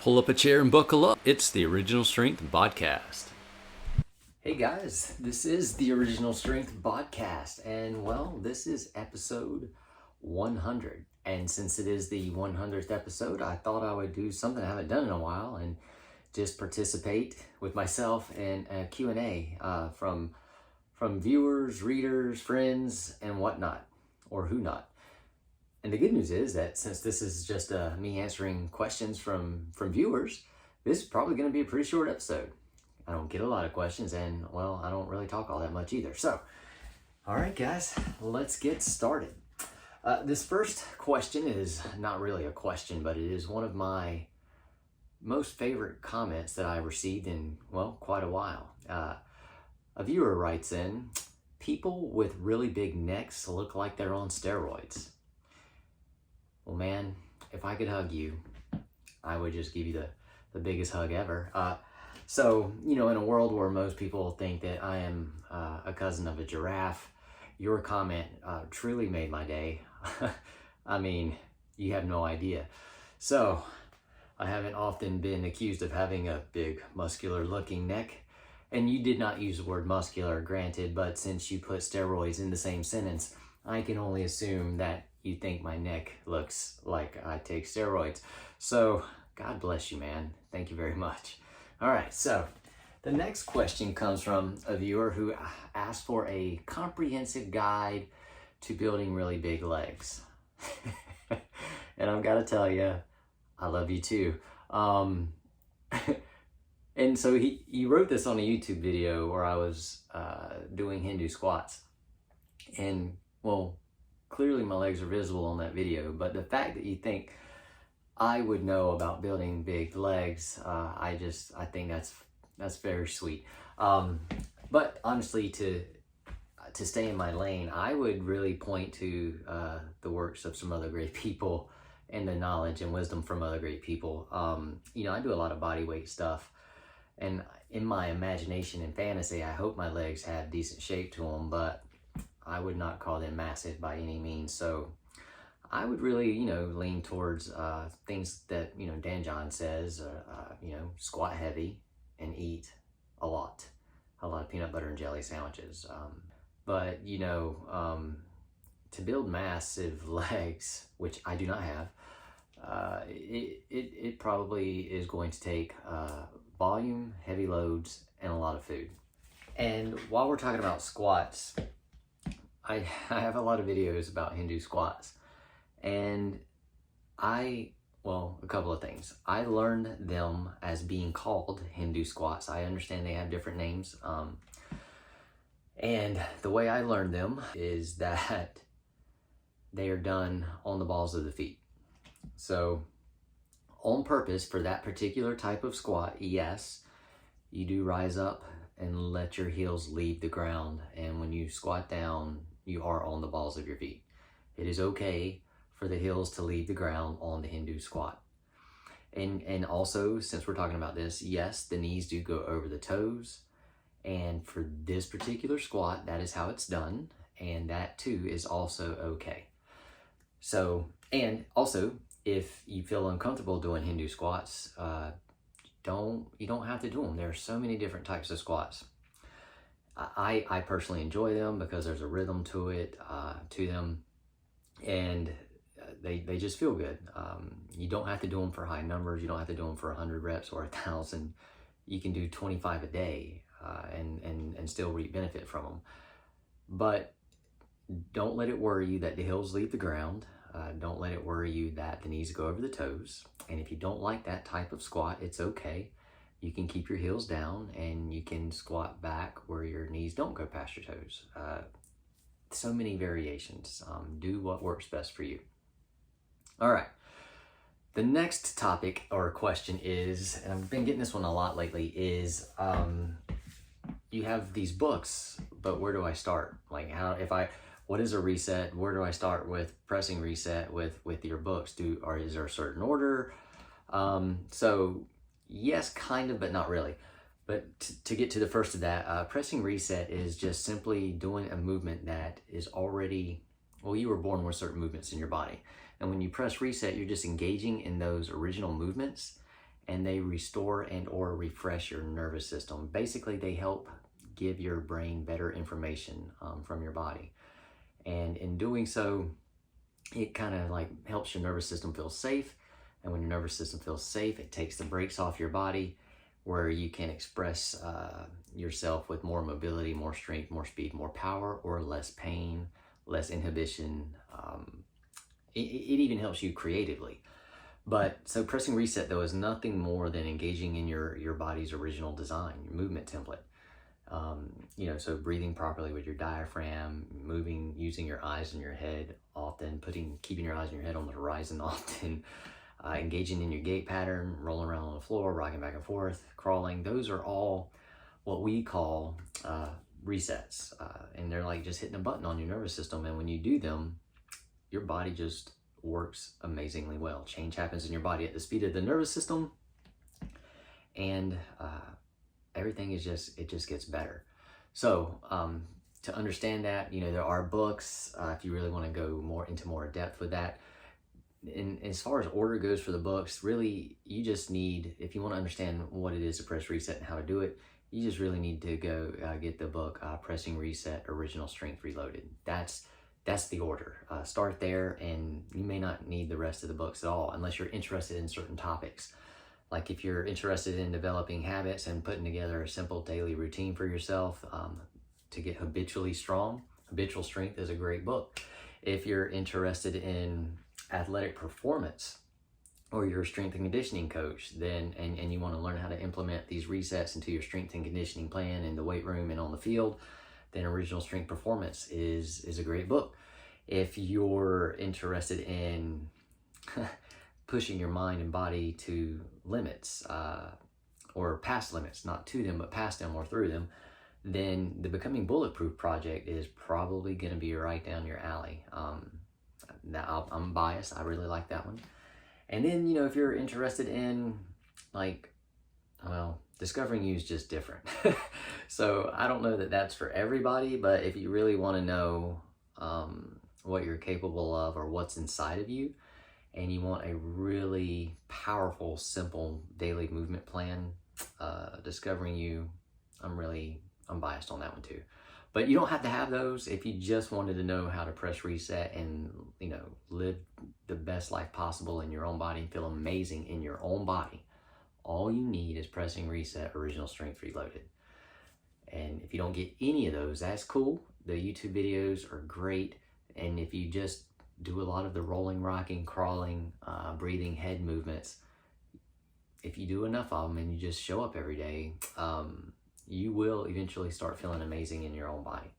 Pull up a chair and buckle up. It's the Original Strength BodCast. Hey guys, this is the Original Strength BodCast, and well, this is episode 100. And since it is the 100th episode, I thought I would do something I haven't done in a while and just participate with myself in a Q&A from viewers, readers, friends, and whatnot, or who not. And the good news is that since this is just me answering questions from viewers, this is probably going to be a pretty short episode. I don't get a lot of questions, and well, I don't really talk all that much either. So, all right, guys, let's get started. This first question is not really a question, but it is one of my most favorite comments that I received in, well, quite a while. A viewer writes in, "People with really big necks look like they're on steroids." Well, man, if I could hug you, I would just give you the biggest hug ever. So, in a world where most people think that I am a cousin of a giraffe, your comment truly made my day. I mean, you have no idea. So, I haven't often been accused of having a big, muscular-looking neck. And you did not use the word muscular, granted, but since you put steroids in the same sentence, I can only assume that you think my neck looks like I take steroids. So, God bless you, man. Thank you very much. All right, so the next question comes from a viewer who asked for a comprehensive guide to building really big legs. And I've got to tell you, I love you too. And so he wrote this on a YouTube video where I was doing Hindu squats. And, well, clearly my legs are visible on that video, but the fact that you think I would know about building big legs, I think that's very sweet. But honestly, to stay in my lane, I would really point to the works of some other great people and the knowledge and wisdom from other great people. I do a lot of body weight stuff, and in my imagination and fantasy, I hope my legs have decent shape to them, but I would not call them massive by any means. So I would really, lean towards things that, Dan John says, squat heavy and eat a lot of peanut butter and jelly sandwiches. But to build massive legs, which I do not have, it probably is going to take volume, heavy loads, and a lot of food. And while we're talking about squats, I have a lot of videos about Hindu squats, and a couple of things. I learned them as being called Hindu squats. I understand they have different names. And the way I learned them is that they are done on the balls of the feet. So on purpose for that particular type of squat, yes, you do rise up and let your heels leave the ground. And when you squat down, you are on the balls of your feet. It is okay for the heels to leave the ground on the Hindu squat. And also, since we're talking about this, yes, the knees do go over the toes. And for this particular squat, that is how it's done. And that too is also okay. So, and also, if you feel uncomfortable doing Hindu squats, you don't have to do them. There are so many different types of squats. I personally enjoy them because there's a rhythm to them, and they just feel good. You don't have to do them for high numbers. You don't have to do them for 100 reps or 1,000. You can do 25 a day and still reap benefit from them. But don't let it worry you that the heels leave the ground. Don't let it worry you that the knees go over the toes. And if you don't like that type of squat, it's okay. You can keep your heels down and you can squat back where your knees don't go past your toes. So many variations. Do what works best for you. All right. The next topic or question is, and I've been getting this one a lot lately, is you have these books, but where do I start? Like what is a reset? Where do I start with pressing reset with your books? Is there a certain order? So yes, kind of, but not really. But to get to the first of that, pressing reset is just simply doing a movement that is already, you were born with certain movements in your body. And when you press reset, you're just engaging in those original movements and they restore and or refresh your nervous system. Basically, they help give your brain better information from your body. And in doing so, it kind of like helps your nervous system feel safe. And when your nervous system feels safe, it takes the brakes off your body, where you can express yourself with more mobility, more strength, more speed, more power, or less pain, less inhibition. It even helps you creatively. But so pressing reset, though, is nothing more than engaging in your body's original design, your movement template. So breathing properly with your diaphragm, moving, using your eyes and your head often, keeping your eyes and your head on the horizon often, engaging in your gait pattern, rolling around on the floor, rocking back and forth, crawling. Those are all what we call resets. And they're like just hitting a button on your nervous system. And when you do them, your body just works amazingly well. Change happens in your body at the speed of the nervous system, and everything it just gets better. So to understand that, there are books if you really want to go into more depth with that. And as far as order goes for the books, really you just need, if you want to understand what it is to press reset and how to do it, you just really need to go get the book Pressing Reset Original Strength Reloaded. That's the order. Start there, and you may not need the rest of the books at all unless you're interested in certain topics. Like if you're interested in developing habits and putting together a simple daily routine for yourself to get habitually strong, Habitual Strength is a great book. If you're interested in athletic performance, or you're a strength and conditioning coach, then and you want to learn how to implement these resets into your strength and conditioning plan in the weight room and on the field, then Original Strength Performance is a great book. If you're interested in pushing your mind and body to limits, or past limits, not to them, but past them or through them, then the Becoming Bulletproof Project is probably going to be right down your alley. Now, I'm biased. I really like that one. And then, if you're interested in, Discovering You is just different. So I don't know that that's for everybody, but if you really want to know what you're capable of or what's inside of you, and you want a really powerful, simple daily movement plan, Discovering You, I'm biased on that one too. But you don't have to have those if you just wanted to know how to press reset and, live the best life possible in your own body and feel amazing in your own body. All you need is Pressing Reset Original Strength Reloaded. And if you don't get any of those, that's cool. The YouTube videos are great. And if you just do a lot of the rolling, rocking, crawling, breathing, head movements, if you do enough of them and you just show up every day, you will eventually start feeling amazing in your own body.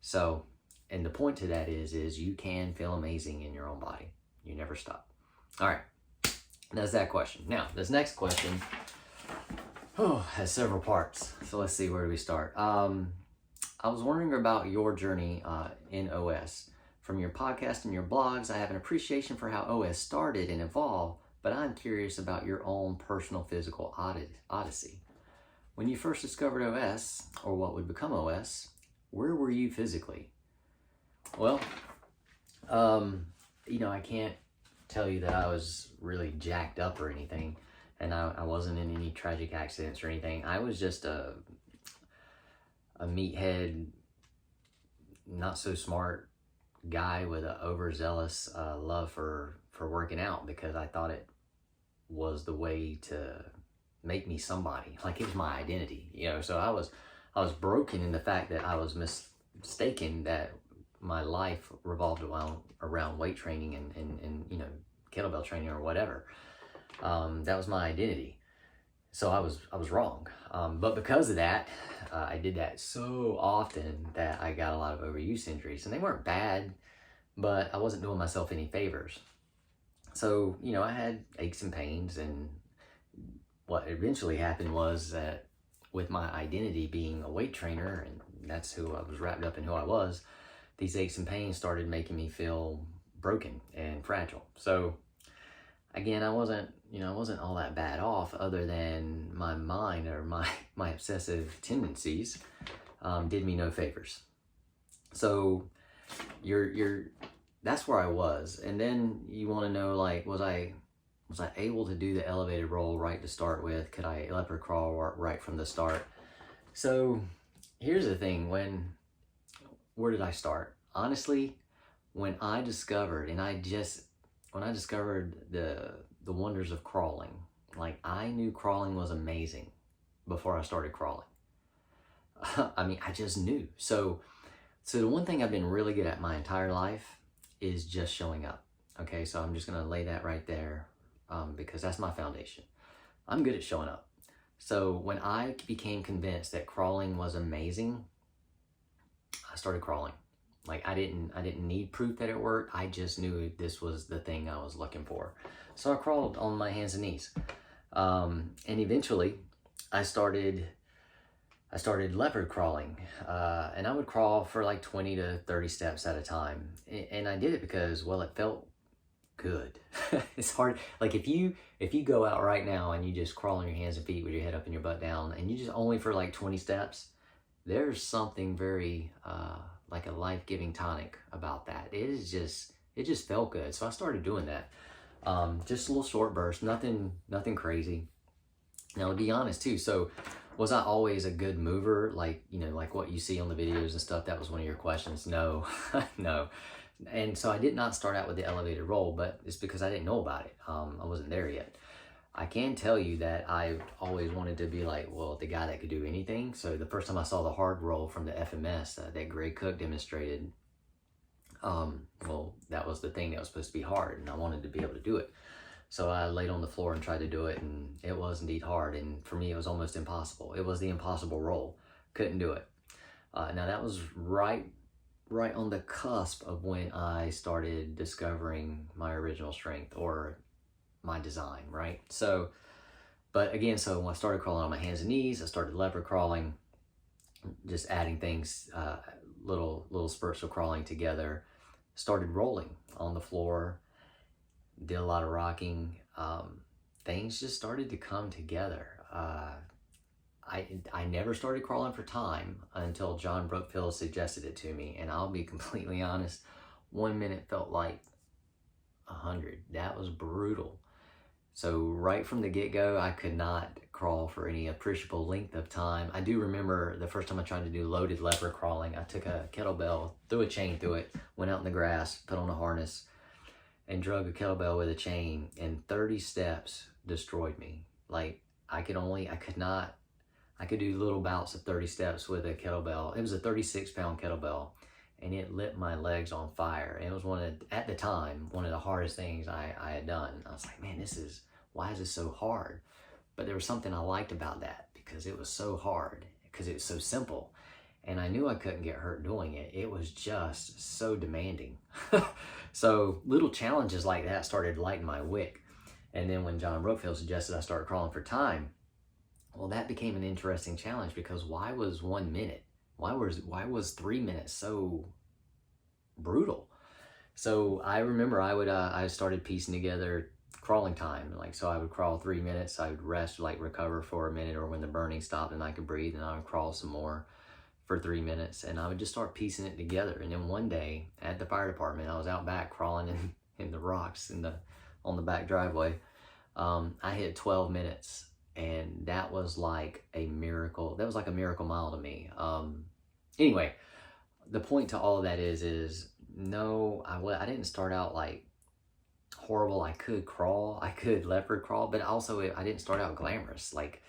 So, and the point to that is you can feel amazing in your own body. You never stop. All right, that's that question. Now, this next question has several parts. So let's see, where do we start? I was wondering about your journey in OS. From your podcast and your blogs, I have an appreciation for how OS started and evolved, but I'm curious about your own personal physical odyssey. When you first discovered OS, or what would become OS, where were you physically? Well, I can't tell you that I was really jacked up or anything, and I wasn't in any tragic accidents or anything. I was just a meathead, not so smart guy with an overzealous love for working out, because I thought it was the way to make me somebody. Like, it was my identity, so I was broken in the fact that I was mistaken that my life revolved around weight training and kettlebell training or whatever. That was my identity. So I was wrong. But because of that, I did that so often that I got a lot of overuse injuries, and they weren't bad, but I wasn't doing myself any favors. So, I had aches and pains, and what eventually happened was that with my identity being a weight trainer, and that's who I was wrapped up in, who I was, these aches and pains started making me feel broken and fragile. So again, I wasn't all that bad off, other than my mind, or my obsessive tendencies did me no favors. So that's where I was. And then you want to know, was Was I able to do the elevated roll right to start with? Could I leopard crawl right from the start? So here's the thing, where did I start? Honestly, when I discovered the wonders of crawling, like I knew crawling was amazing before I started crawling. I mean, I just knew. So the one thing I've been really good at my entire life is just showing up. Okay, so I'm just gonna lay that right there because that's my foundation. I'm good at showing up. So when I became convinced that crawling was amazing, I started crawling. Like I didn't need proof that it worked. I just knew this was the thing I was looking for. So I crawled on my hands and knees. And eventually I started leopard crawling, and I would crawl for like 20 to 30 steps at a time. And I did it because, well, it felt good. It's hard. Like if you go out right now and you just crawl on your hands and feet with your head up and your butt down, and you just only for like 20 steps, there's something very like a life-giving tonic about that. It just felt good. So I started doing that. Just a little short burst, nothing crazy. Now to be honest too, so was I always a good mover? Like, you know, like what you see on the videos and stuff, that was one of your questions. No, no. And so I did not start out with the elevated roll, but it's because I didn't know about it. I wasn't there yet. I can tell you that I always wanted to be like, well, the guy that could do anything. So the first time I saw the hard roll from the FMS that Greg Cook demonstrated, well, that was the thing that was supposed to be hard, and I wanted to be able to do it. So I laid on the floor and tried to do it, and it was indeed hard. And for me, it was almost impossible. It was the impossible roll. Couldn't do it. Now that was right on the cusp of when I started discovering my original strength or my design, right? So, but again, so when I started crawling on my hands and knees, I started leopard crawling, just adding things, little spurts of crawling together, started rolling on the floor, did a lot of rocking. Things just started to come together. I never started crawling for time until John Brookfield suggested it to me, and I'll be completely honest, 1 minute felt like 100. That was brutal. So right from the get-go, I could not crawl for any appreciable length of time. I do remember the first time I tried to do loaded leopard crawling, I took a kettlebell, threw a chain through it, went out in the grass, put on a harness, and drug a kettlebell with a chain, and 30 steps destroyed me. Like I could do little bouts of 30 steps with a kettlebell. It was a 36-pound kettlebell, and it lit my legs on fire. And it was at the time, one of the hardest things I had done. I was like, man, why is this so hard? But there was something I liked about that because it was so hard, because it was so simple. And I knew I couldn't get hurt doing it. It was just so demanding. So little challenges like that started lighting my wick. And then when John Brookfield suggested I start crawling for time, well, that became an interesting challenge because why was 1 minute? Why was 3 minutes so brutal? So I remember I started piecing together crawling time. Like, so I would crawl 3 minutes, I would rest, like recover for a minute, or when the burning stopped and I could breathe, and I would crawl some more for 3 minutes, and I would just start piecing it together. And then one day at the fire department, I was out back crawling in the rocks on the back driveway. I hit 12 minutes. And that was like a miracle. That was like a miracle mile to me. Anyway, the point to all of that is no, I didn't start out like horrible. I could crawl, I could leopard crawl, but also I didn't start out glamorous. Like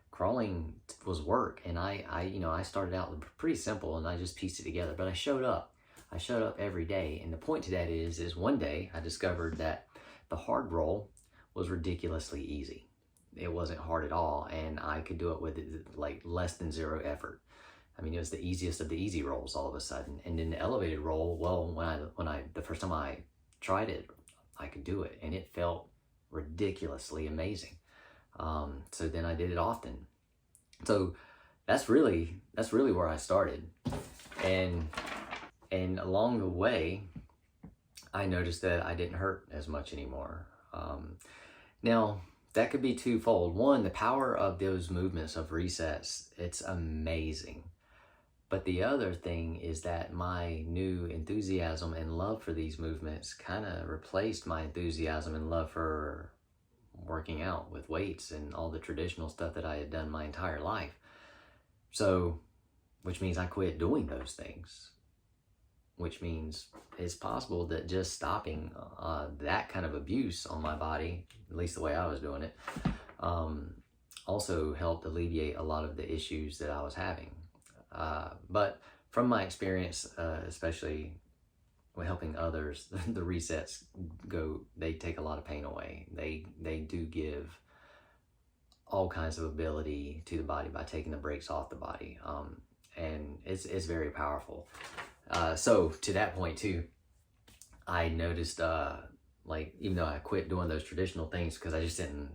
crawling was work, and I started out pretty simple, and I just pieced it together. But I showed up every day, and the point to that is one day I discovered that the hard roll was ridiculously easy. It wasn't hard at all, and I could do it with like less than zero effort. I mean, it was the easiest of the easy rolls all of a sudden. And then the elevated roll, well, the first time I tried it, I could do it, and it felt ridiculously amazing. So then I did it often. So that's really where I started, and along the way, I noticed that I didn't hurt as much anymore. Now, that could be twofold. One, the power of those movements of resets, it's amazing. But the other thing is that my new enthusiasm and love for these movements kind of replaced my enthusiasm and love for working out with weights and all the traditional stuff that I had done my entire life. So, which means I quit doing those things, which means it's possible that just stopping that kind of abuse on my body, at least the way I was doing it, also helped alleviate a lot of the issues that I was having. But from my experience, especially with helping others, the resets they take a lot of pain away. They do give all kinds of ability to the body by taking the brakes off the body. And it's very powerful. So to that point too, I noticed, like, even though I quit doing those traditional things because they didn't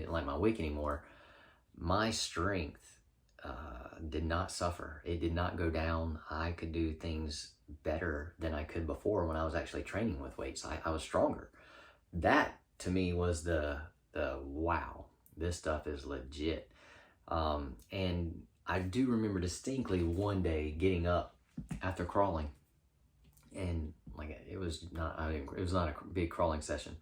like my week anymore, my strength did not suffer. It did not go down. I could do things better than I could before when I was actually training with weights. I was stronger. That to me was the wow, this stuff is legit. And I do remember distinctly one day getting up after crawling, and like it was not a big crawling session,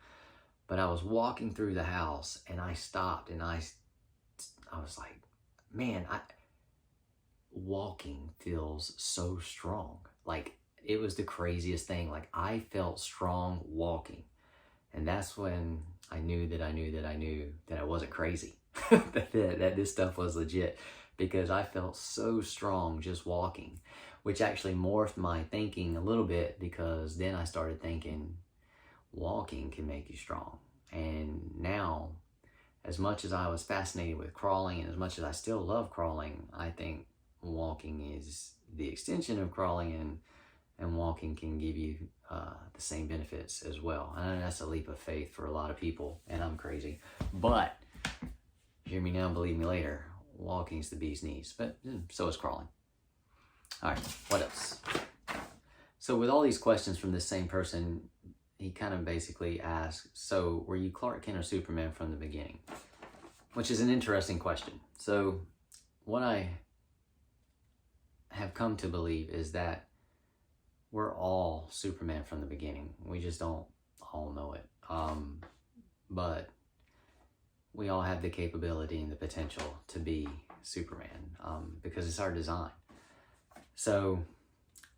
but I was walking through the house and I stopped and I was like, man, walking feels so strong. Like, it was the craziest thing. Like, I felt strong walking. And that's when I knew that I wasn't crazy, that this stuff was legit, because I felt so strong just walking, which actually morphed my thinking a little bit, because then I started thinking walking can make you strong. And now, as much as I was fascinated with crawling and as much as I still love crawling, I think walking is the extension of crawling, and walking can give you the same benefits as well. I know that's a leap of faith for a lot of people, and I'm crazy, but hear me now, believe me later, walking's the bee's knees, but so is crawling. All right, what else? So with all these questions from this same person, he kind of basically asked, so were you Clark Kent or Superman from the beginning? Which is an interesting question. So what I have come to believe is that we're all Superman from the beginning. We just don't all know it. But we all have the capability and the potential to be Superman, because it's our design. So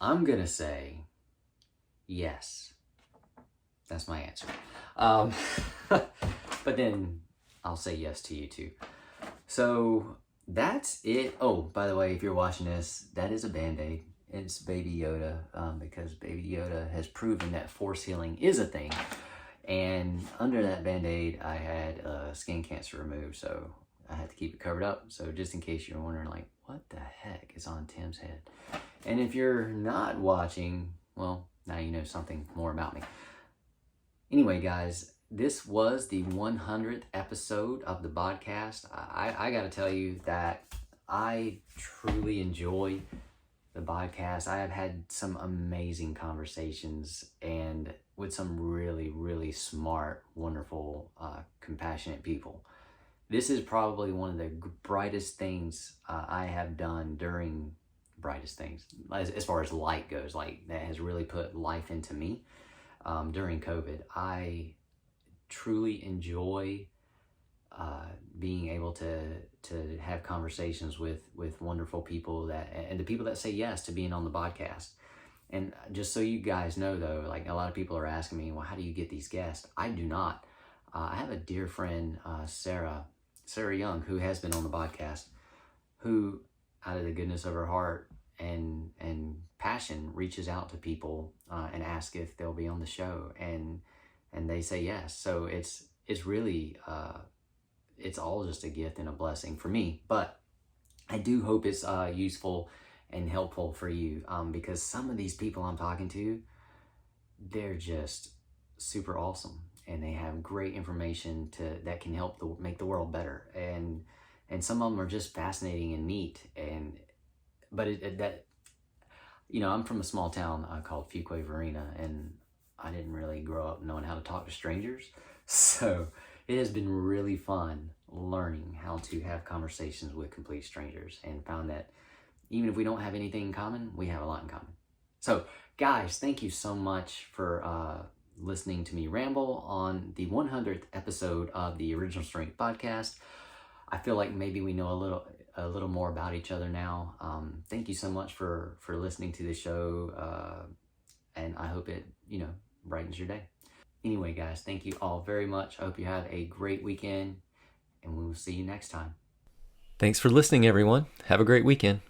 I'm gonna say yes. That's my answer. But then I'll say yes to you too. So that's it. Oh, by the way, if you're watching this, that is a Band-Aid. It's Baby Yoda, because Baby Yoda has proven that force healing is a thing. And under that Band-Aid, I had skin cancer removed, so I had to keep it covered up. So just in case you're wondering, like, what the heck is on Tim's head? And if you're not watching, well, now you know something more about me. Anyway, guys, this was the 100th episode of the BodCast. I got to tell you that I truly enjoy the BodCast. I have had some amazing conversations, and with some really, really smart, wonderful, compassionate people. This is probably one of the brightest things I have done during brightest things, as far as light goes, like that has really put life into me during COVID. I truly enjoy being able to have conversations with wonderful people, and the people that say yes to being on the BodCast. And just so you guys know, though, like, a lot of people are asking me, well, how do you get these guests? I do not. I have a dear friend, Sarah Young, who has been on the BodCast, who, out of the goodness of her heart and passion, reaches out to people and asks if they'll be on the show, and they say yes. So it's really it's all just a gift and a blessing for me. But I do hope it's useful and helpful for you, because some of these people I'm talking to, they're just super awesome, and they have great information that can help make the world better, and some of them are just fascinating and neat. But I'm from a small town called Fuquay Varina, and I didn't really grow up knowing how to talk to strangers, so it has been really fun learning how to have conversations with complete strangers, and found that even if we don't have anything in common, we have a lot in common. So guys, thank you so much for listening to me ramble on the 100th episode of the Original Strength Podcast. I feel like maybe we know a little more about each other now. Thank you so much for listening to the show, and I hope it, brightens your day. Anyway, guys, thank you all very much. I hope you have a great weekend, and we will see you next time. Thanks for listening, everyone. Have a great weekend.